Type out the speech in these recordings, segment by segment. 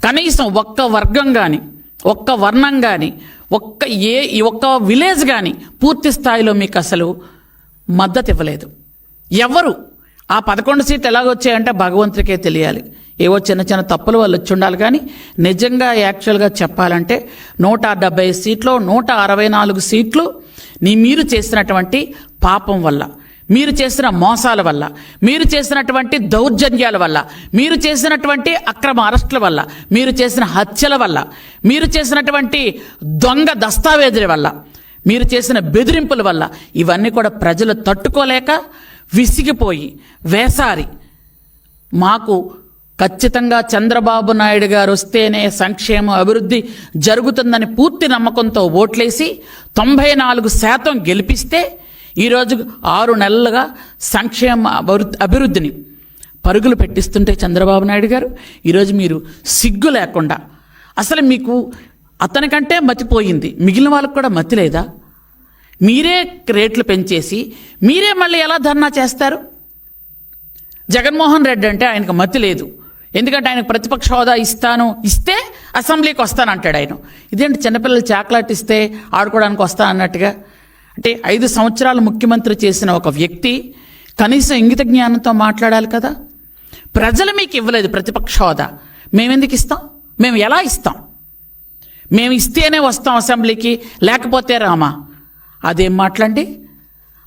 కనీసం ఒక్క వర్గం కానీ, ఒక్క వర్ణం కానీ, ఒక్క విలేజ్ కానీ పూర్తి స్థాయిలో మీకు అసలు మద్దతు ఇవ్వలేదు. ఎవరు ఆ 11 సీట్లు ఎలాగొచ్చాయంటే భగవంతుడికే తెలియాలి. ఏవో చిన్న చిన్న తప్పులు వాళ్ళు వచ్చి ఉండాలి. కానీ నిజంగా యాక్చువల్గా చెప్పాలంటే 170 సీట్లు, 164 సీట్లు మీరు చేసినటువంటి పాపం వల్ల, మీరు చేసిన మోసాల వల్ల, మీరు చేసినటువంటి దౌర్జన్యాల వల్ల, మీరు చేసినటువంటి అక్రమ అరెస్టుల వల్ల, మీరు చేసిన హత్యల వల్ల, మీరు చేసినటువంటి దొంగ దస్తావేజుల వల్ల, మీరు చేసిన బెదిరింపుల వల్ల, ఇవన్నీ కూడా ప్రజలు తట్టుకోలేక విసిగిపోయి వేసారి మాకు ఖచ్చితంగా చంద్రబాబు నాయుడు గారు వస్తేనే సంక్షేమ అభివృద్ధి జరుగుతుందని పూర్తి నమ్మకంతో ఓట్లేసి 94% గెలిపిస్తే ఈరోజు 6 నెలలుగా సంక్షేమ అభివృద్ధిని పరుగులు పెట్టిస్తుంటే చంద్రబాబు నాయుడు గారు ఈరోజు మీరు సిగ్గు లేకుండా, అసలు మీకు అతనికంటే మతిపోయింది, మిగిలిన వాళ్ళకు కూడా మతి లేదా? మీరే రేట్లు పెంచేసి మీరే మళ్ళీ ఎలా ధర్నా చేస్తారు? జగన్మోహన్ రెడ్డి అంటే ఆయనకు మతి లేదు. ఎందుకంటే ఆయనకు ప్రతిపక్ష హోదా ఇస్తే అసెంబ్లీకి వస్తానంటాడు ఆయన. ఇదేంటి చిన్నపిల్లలు చాక్లెట్ ఇస్తే ఆడుకోవడానికి వస్తా అన్నట్టుగా? అంటే 5 సంవత్సరాలు ముఖ్యమంత్రి చేసిన ఒక వ్యక్తి కనీసం ఇంగిత జ్ఞానంతో మాట్లాడాలి కదా. ప్రజలు మీకు ఇవ్వలేదు ప్రతిపక్ష హోదా, మేమెందుకు ఇస్తాం? మేము ఎలా ఇస్తాం? మేము ఇస్తేనే వస్తాం అసెంబ్లీకి, లేకపోతే రామా? అదేం మాట్లాడండి?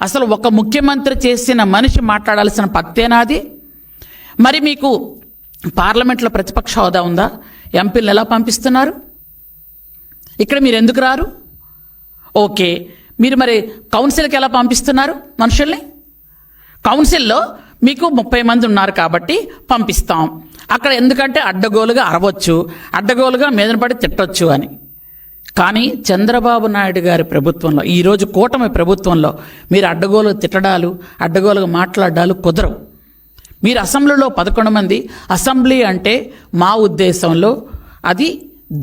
అసలు ఒక ముఖ్యమంత్రి చేసిన మనిషి మాట్లాడాల్సిన పక్తేనా అది? మరి మీకు పార్లమెంట్లో ప్రతిపక్ష హోదా ఉందా? ఎంపీలను ఎలా పంపిస్తున్నారు? ఇక్కడ మీరు ఎందుకు రారు? ఓకే, మీరు మరి కౌన్సిల్కి ఎలా పంపిస్తున్నారు మనుషుల్ని? కౌన్సిల్లో మీకు 30 మంది ఉన్నారు కాబట్టి పంపిస్తాం. అక్కడ ఎందుకంటే అడ్డగోలుగా అరవచ్చు, అడ్డగోలుగా మీదన పడి తిట్టొచ్చు అని. కానీ చంద్రబాబు నాయుడు గారి ప్రభుత్వంలో, ఈరోజు కూటమి ప్రభుత్వంలో మీరు అడ్డగోలు తిట్టడాలు, అడ్డగోలుగా మాట్లాడాలు కుదరవు. మీరు అసెంబ్లీలో 11 మంది, అసెంబ్లీ అంటే మా ఉద్దేశంలో అది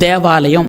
దేవాలయం.